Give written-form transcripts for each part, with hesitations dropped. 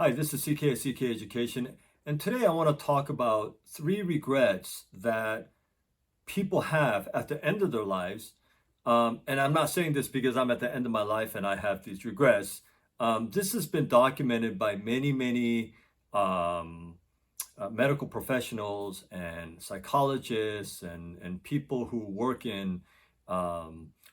Hi, this is CK at CK Education, and today I want to talk about 3 regrets that people have at the end of their lives. And I'm not saying this because I'm at the end of my life and I have these regrets. This has been documented by many um, medical professionals and psychologists and people who work in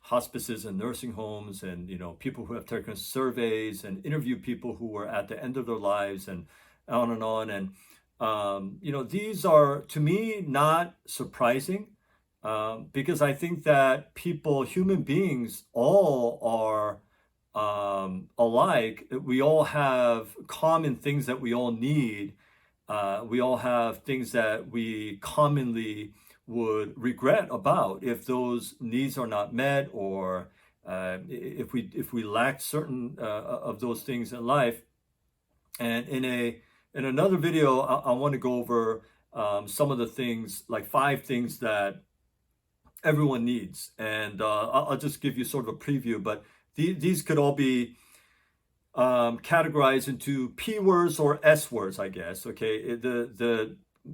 hospices and nursing homes, and people who have taken surveys and interviewed people who were at the end of their lives, and on and on. And these are, to me, not surprising, because I think that people, human beings, all are alike. We all have common things that we all need. We all have things that we commonly would regret about if those needs are not met, or if we lack certain of those things in life. And in another video, I want to go over some of the things, like 5 things that everyone needs, and I'll just give you sort of a preview. But these could all be categorized into P words or S words, I guess. Okay,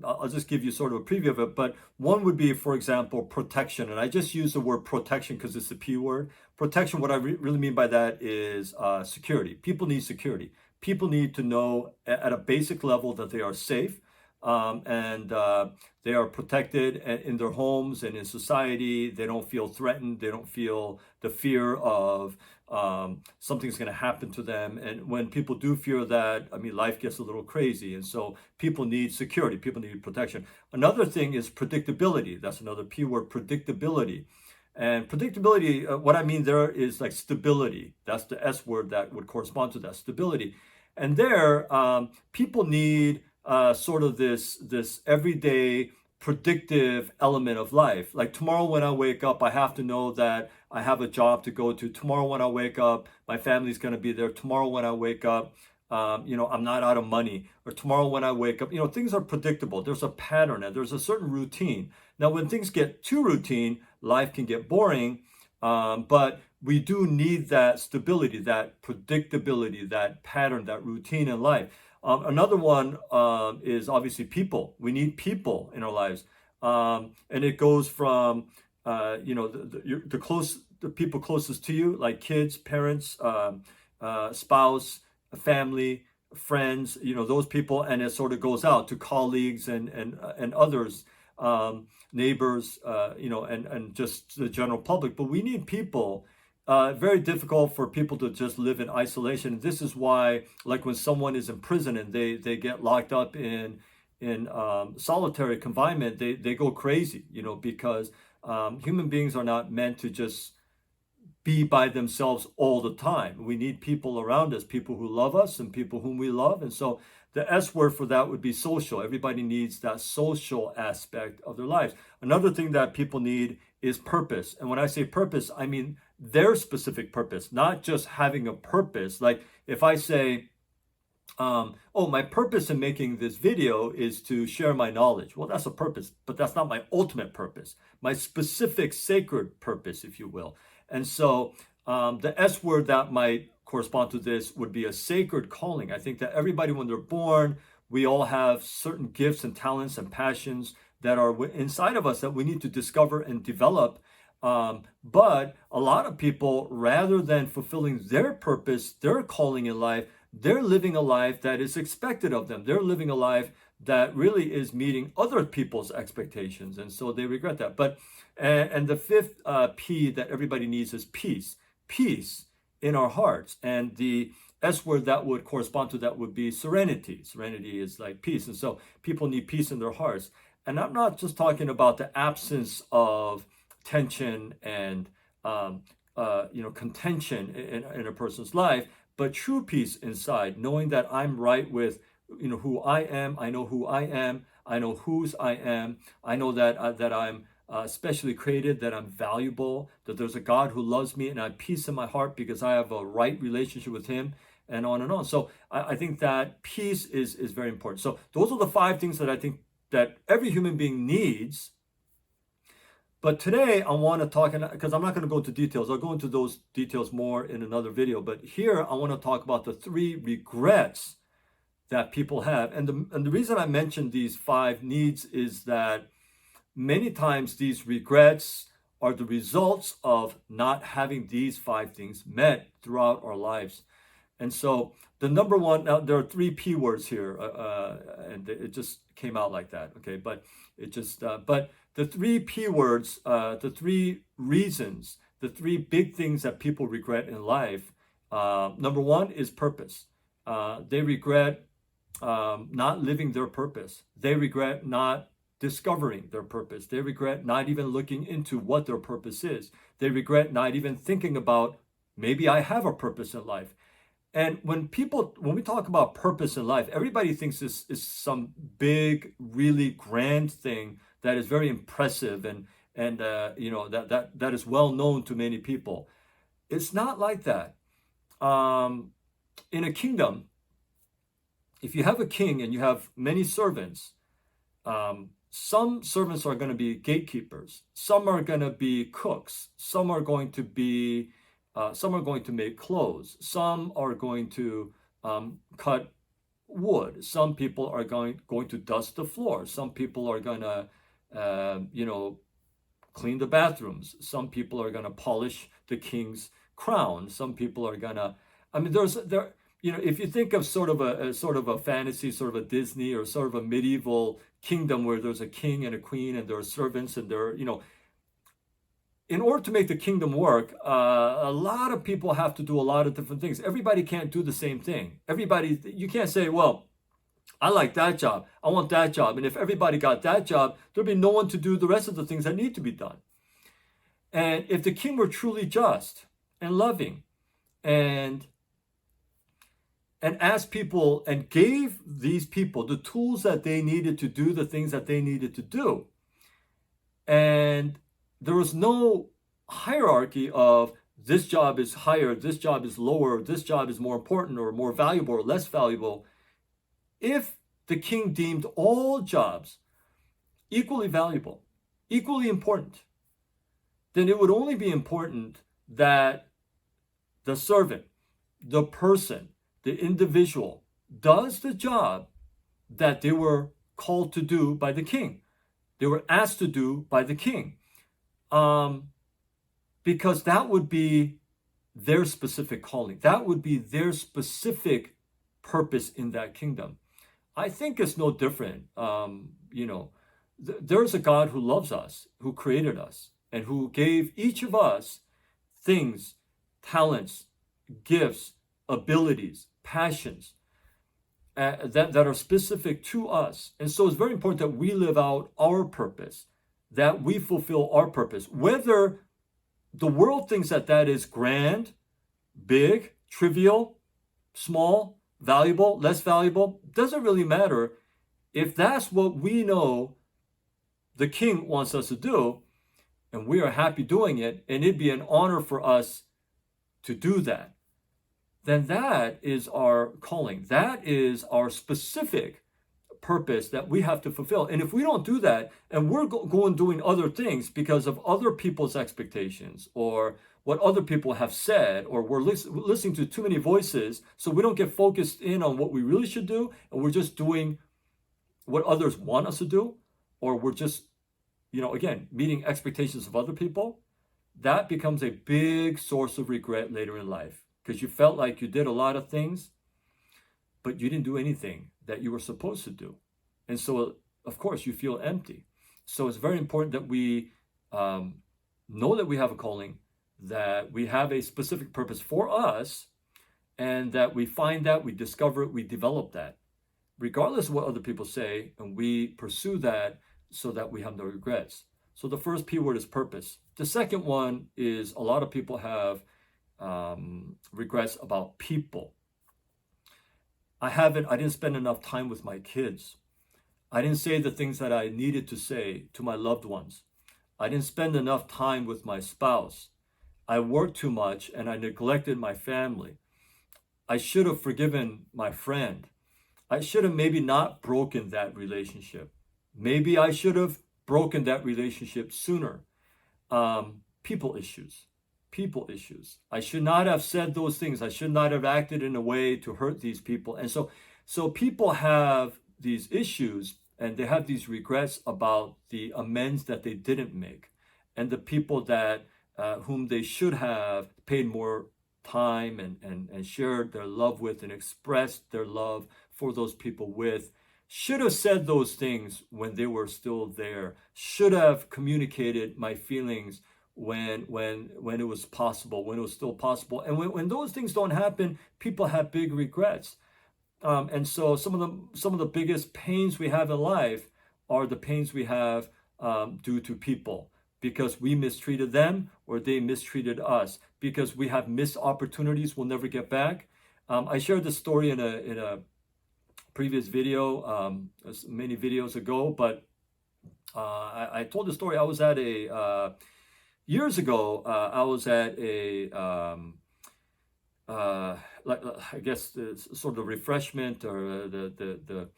I'll just give you sort of a preview of it. But one would be, for example, protection, and I just use the word protection because it's a P word. Protection. What I really mean by that is security. People need security. People need to know at a basic level that they are safe, and they are protected in their homes and in society. They don't feel threatened. They don't feel the fear of something's going to happen to them. And when people do fear that, I mean, life gets a little crazy. And so people need security. People need protection. Another thing is predictability. That's another P word, predictability. And predictability, what I mean there is like stability. That's the S word that would correspond to that, stability. And there, people need sort of this everyday predictive element of life. Like tomorrow when I wake up, I have to know that I have a job to go to. Tomorrow when I wake up, my family's going to be there. Tomorrow when I wake up, I'm not out of money. Or tomorrow when I wake up, things are predictable. There's a pattern and there's a certain routine. Now, when things get too routine, life can get boring. But we do need that stability, that predictability, that pattern, that routine in life. Another one is obviously people. We need people in our lives, and it goes from the people closest to you, like kids, parents, spouse, family, friends. Those people, and it sort of goes out to colleagues and others, neighbors, and just the general public. But we need people. Very difficult for people to just live in isolation. This is why, like when someone is in prison and they get locked up in solitary confinement, they go crazy, because human beings are not meant to just be by themselves all the time. We need people around us, people who love us and people whom we love. And so the S word for that would be social. Everybody needs that social aspect of their lives. Another thing that people need is purpose. And when I say purpose, I mean their specific purpose, not just having a purpose. Like if I say, oh, my purpose in making this video is to share my knowledge. Well, that's a purpose, but that's not my ultimate purpose, my specific sacred purpose, if you will. And so the S word that might correspond to this would be a sacred calling. I think that everybody, when they're born, we all have certain gifts and talents and passions that are inside of us that we need to discover and develop. But a lot of people, rather than fulfilling their purpose, their calling in life, they're living a life that is expected of them. They're living a life that really is meeting other people's expectations. And so they regret that. But, and the fifth P that everybody needs is peace. Peace in our hearts. And the S word that would correspond to that would be serenity. Serenity is like peace. And so people need peace in their hearts. And I'm not just talking about the absence of tension and contention in a person's life, but true peace inside, knowing that I'm right with who I am. I know who I am. I know whose I am. I know that I'm specially created, that I'm valuable, that there's a God who loves me, and I have peace in my heart because I have a right relationship with Him, and on and on. So I think that peace is very important. So those are the 5 things that I think that every human being needs. But today I want to talk, because I'm not going to go into details. I'll go into those details more in another video. But here I want to talk about the 3 regrets that people have. And the reason I mentioned these 5 needs is that many times these regrets are the results of not having these 5 things met throughout our lives. And so the number one, now there are 3 P words here, and it just came out like that, okay? But but the 3 P words, the 3 reasons, the 3 big things that people regret in life. Number one is purpose. They regret not living their purpose. They regret not discovering their purpose. They regret not even looking into what their purpose is. They regret not even thinking about, maybe I have a purpose in life. And when we talk about purpose in life, everybody thinks this is some big, really grand thing that is very impressive and that is well known to many people. It's not like that. In a kingdom, if you have a king and you have many servants, some servants are going to be gatekeepers. Some are going to be cooks. Some are going to make clothes. Some are going to cut wood. Some people are going to dust the floor. Some people are going to, clean the bathrooms. Some people are going to polish the king's crown. Some people are going to, if you think of sort of a fantasy, sort of a Disney or sort of a medieval kingdom where there's a king and a queen and there are servants and there are, in order to make the kingdom work, a lot of people have to do a lot of different things. Everybody can't do the same thing. You can't say, well, I like that job, I want that job. And if everybody got that job, there'd be no one to do the rest of the things that need to be done. And if the king were truly just and loving and asked people and gave these people the tools that they needed to do the things that they needed to do, and there was no hierarchy of this job is higher, this job is lower, this job is more important or more valuable or less valuable. If the king deemed all jobs equally valuable, equally important, then it would only be important that the servant, the person, the individual does the job that they were called to do by the king. They were asked to do by the king. Because that would be their specific calling. That would be their specific purpose in that kingdom. I think it's no different. There's a God who loves us, who created us, and who gave each of us things, talents, gifts, abilities, passions that are specific to us. And so it's very important that we live out our purpose, that we fulfill our purpose. Whether the world thinks that is grand, big, trivial, small, valuable, less valuable, doesn't really matter. If that's what we know the king wants us to do, and we are happy doing it, and it'd be an honor for us to do that, then that is our calling. That is our specific purpose that we have to fulfill. And if we don't do that, and we're going doing other things because of other people's expectations or what other people have said, or we're listening to too many voices, so we don't get focused in on what we really should do, and we're just doing what others want us to do, or we're just, again, meeting expectations of other people, that becomes a big source of regret later in life, because you felt like you did a lot of things, but you didn't do anything that you were supposed to do. And so, of course, you feel empty. So it's very important that we know that we have a calling, that we have a specific purpose for us, and that we find that, we discover it, we develop that, regardless of what other people say, and we pursue that so that we have no regrets. So the first P word is purpose. The second one is a lot of people have regrets about people. I didn't spend enough time with my kids. I didn't say the things that I needed to say to my loved ones. I didn't spend enough time with my spouse. I worked too much and I neglected my family. I should have forgiven my friend. I should have maybe not broken that relationship. Maybe I should have broken that relationship sooner. People issues. I should not have said those things. I should not have acted in a way to hurt these people. And so So people have these issues and they have these regrets about the amends that they didn't make, and the people that whom they should have paid more time and shared their love with and expressed their love for those people with, should have said those things when they were still there, should have communicated my feelings when it was possible, when it was still possible. And when those things don't happen, people have big regrets. And so some of the biggest pains we have in life are the pains we have due to people, because we mistreated them or they mistreated us, because we have missed opportunities we'll never get back. I shared this story in a previous video, many videos ago, but I told the story. I was at a years ago. I was at a like I guess sort of refreshment or the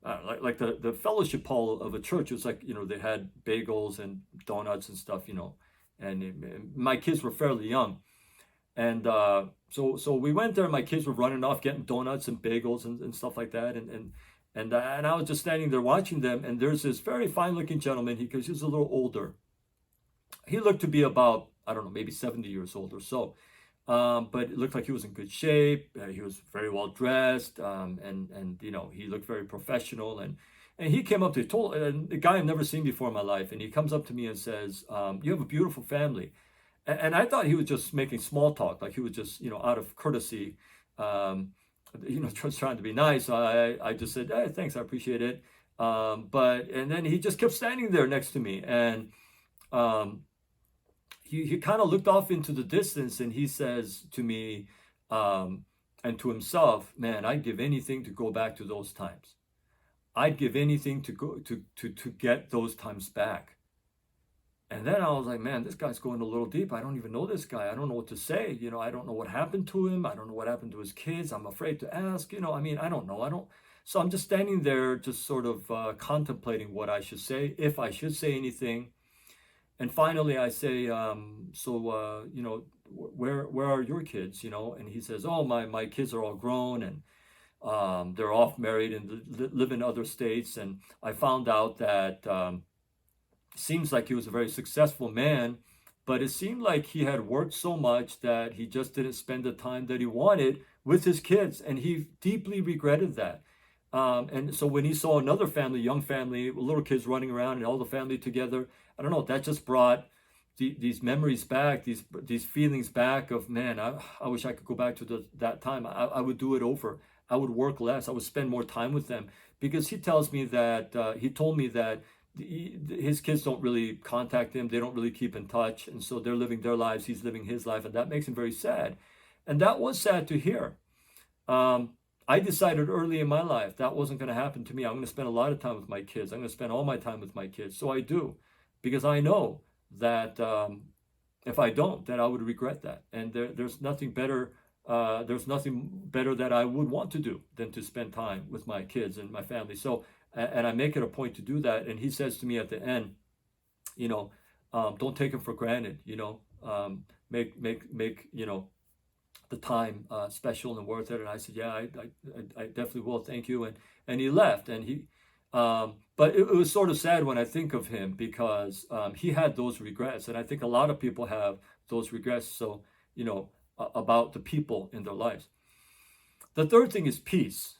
like the fellowship hall of a church. It was like, they had bagels and donuts and stuff, and my kids were fairly young. And so we went there. My kids were running off getting donuts and bagels and stuff like that. And I was just standing there watching them. And there's this very fine looking gentleman. He was a little older. He looked to be about, I don't know, maybe 70 years old or so. But it looked like he was in good shape. He was very well dressed, and he looked very professional. And he came up to a guy I've never seen before in my life, and he comes up to me and says, "You have a beautiful family." And I thought he was just making small talk, like he was just out of courtesy, just trying to be nice. So I just said, "Hey, thanks, I appreciate it." And then he just kept standing there next to me, and he kind of looked off into the distance, and he says to me, and to himself, "Man, I'd give anything to go back to those times. I'd give anything to go to get those times back." And then I was like, man, this guy's going a little deep. I don't even know this guy. I don't know what to say. I don't know what happened to him. I don't know what happened to his kids. I'm afraid to ask. I don't know. So I'm just standing there, just sort of contemplating what I should say, if I should say anything. And finally, I say, where are your kids? And he says, "Oh, my kids are all grown, and they're off married and live in other states." And I found out that seems like he was a very successful man, but it seemed like he had worked so much that he just didn't spend the time that he wanted with his kids, and he deeply regretted that. And so when he saw another family, young family, little kids running around and all the family together, I don't know, that just brought these memories back, these feelings back of, man, I wish I could go back to that time. I would do it over. I would work less. I would spend more time with them, because he told me that his kids don't really contact him. They don't really keep in touch. And so they're living their lives. He's living his life. And that makes him very sad. And that was sad to hear. I decided early in my life that wasn't going to happen to me. I'm going to spend a lot of time with my kids. I'm going to spend all my time with my kids. So I do, because I know that if I don't, that I would regret that. And there's nothing better. There's nothing better that I would want to do than to spend time with my kids and my family. So, and I make it a point to do that. And he says to me at the end, don't take it for granted. Make the time special and worth it. And I said, yeah, I definitely will. Thank you. And he left. And but it was sort of sad when I think of him, because he had those regrets, and I think a lot of people have those regrets. So about the people in their lives. The third thing is peace.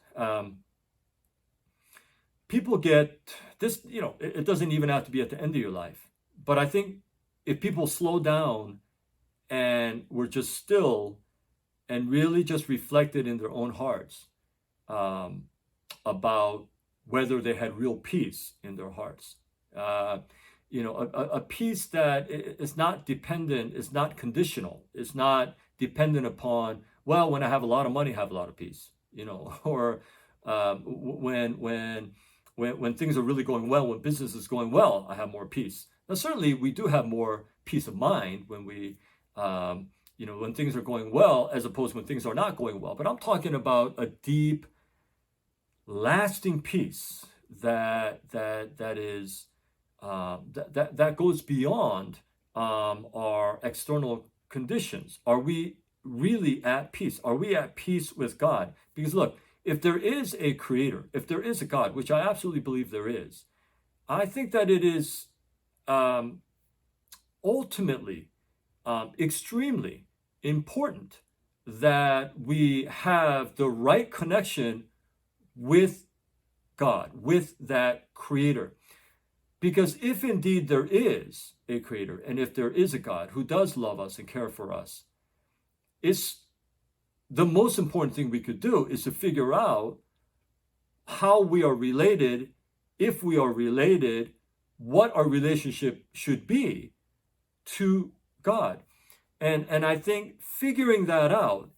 People get this, it doesn't even have to be at the end of your life. But I think if people slow down and were just still and really just reflected in their own hearts about whether they had real peace in their hearts, a peace that is not dependent, is not conditional, is not dependent upon, well, when I have a lot of money, I have a lot of peace, or when things are really going well, when business is going well, I have more peace. Now, certainly we do have more peace of mind when we, when things are going well, as opposed to when things are not going well. But I'm talking about a deep, lasting peace that is that goes beyond our external conditions. Are we really at peace? Are we at peace with God? Because look, if there is a creator, if there is a God, which I absolutely believe there is, I think that it is um, ultimately extremely important that we have the right connection with God, with that creator. Because if indeed there is a creator, and if there is a God who does love us and care for us, it's the most important thing we could do is to figure out how we are related, if we are related, what our relationship should be to God. And I think figuring that out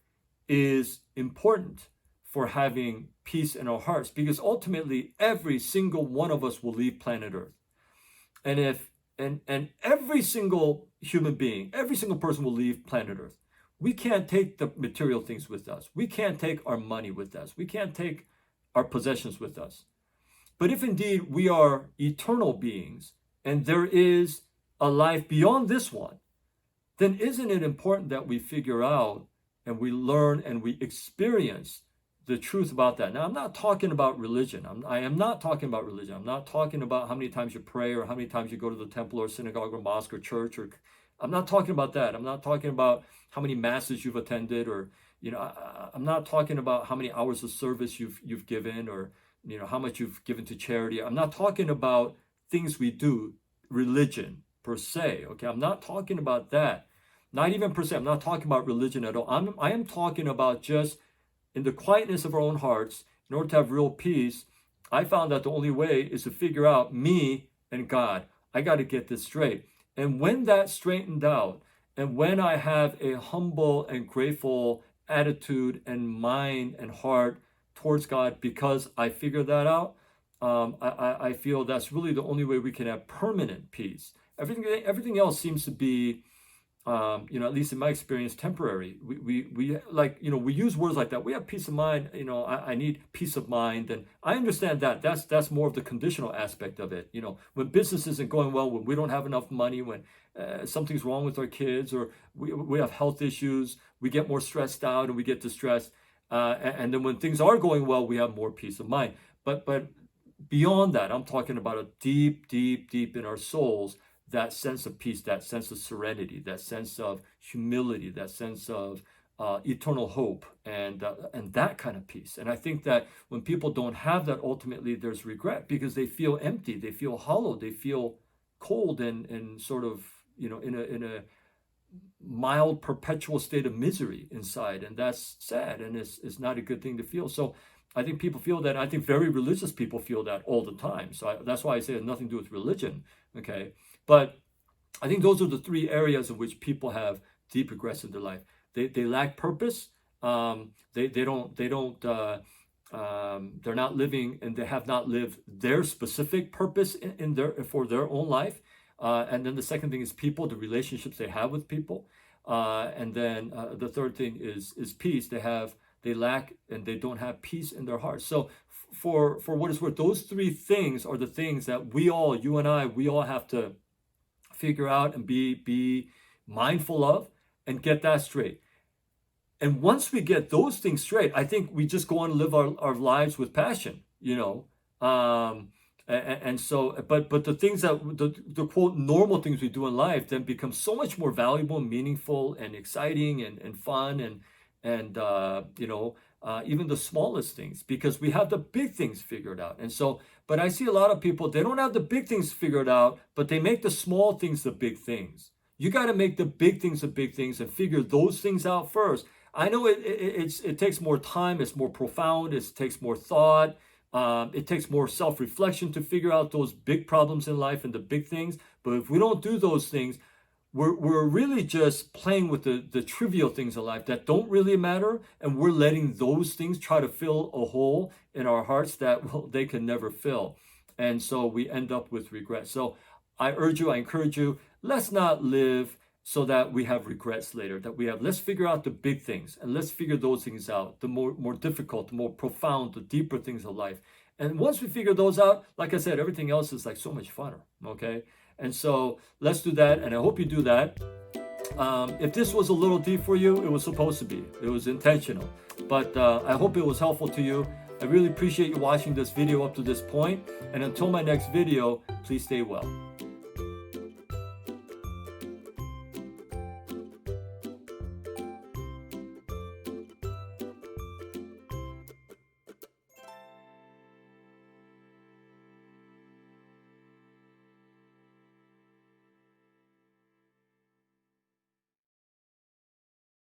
is important for having peace in our hearts, because ultimately every single one of us will leave planet Earth. And if and every single human being, every single person will leave planet Earth. We can't take the material things with us. We can't take our money with us. We can't take our possessions with us. But if indeed we are eternal beings and there is a life beyond this one, then isn't it important that we figure out and we learn and we experience the truth about that? Now, I'm not talking about religion. I am not talking about religion. I'm not talking about how many times you pray or how many times you go to the temple or synagogue or mosque or church, or I'm not talking about that. I'm not talking about how many masses you've attended, or I'm not talking about how many hours of service you've given, or how much you've given to charity. I'm not talking about things we do, religion per se. Okay, I'm not talking about that. Not even per se. I'm not talking about religion at all. I am talking about just in the quietness of our own hearts, in order to have real peace. I found that the only way is to figure out me and God. I got to get this straight. And when that's straightened out, and when I have a humble and grateful attitude and mind and heart towards God because I figured that out, I feel that's really the only way we can have permanent peace. Everything else seems to be, at least in my experience, temporary. We like, we use words like that. We have peace of mind. I need peace of mind, and I understand that. That's more of the conditional aspect of it. When business isn't going well, when we don't have enough money, when something's wrong with our kids, or we have health issues, we get more stressed out and we get distressed. And then when things are going well, we have more peace of mind. But beyond that, I'm talking about a deep, deep, deep in our souls, that sense of peace, that sense of serenity, that sense of humility, that sense of eternal hope, and that kind of peace. And I think that when people don't have that, ultimately there's regret, because they feel empty, they feel hollow, they feel cold, and sort of in a mild perpetual state of misery inside, and that's sad, and it's not a good thing to feel. So I think people feel that. I think very religious people feel that all the time. So that's why I say it has nothing to do with religion. Okay. But I think those are the three areas in which people have deep regrets in their life. They lack purpose. They're not living, and they have not lived their specific purpose for their own life. And then the second thing is people, the relationships they have with people. And then the third thing is peace. They lack, and they don't have peace in their hearts. So for what it's worth, those three things are the things that you and I, we all have to figure out and be mindful of and get that straight. And once we get those things straight, I think we just go on and live our lives with passion, and so, but the things that the quote normal things we do in life then become so much more valuable, meaningful, and exciting, and fun, and even the smallest things, because we have the big things figured out. And so, but I see a lot of people, they don't have the big things figured out, but they make the small things the big things. You got to make the big things the big things and figure those things out first. I know it takes more time, it's more profound, it takes more thought, it takes more self-reflection to figure out those big problems in life and the big things. But if we don't do those things, we're really just playing with the trivial things in life that don't really matter, and we're letting those things try to fill a hole in our hearts that they can never fill. And so we end up with regret. So I encourage you, let's not live so that we have regrets later. Let's figure out the big things, and let's figure those things out, the more difficult, the more profound, the deeper things of life. And once we figure those out, like I said, everything else is like so much funner. Okay. And so let's do that, and I hope you do that. If this was a little deep for you, it was supposed to be. It was intentional. But I hope it was helpful to you. I really appreciate you watching this video up to this point. And until my next video, please stay well.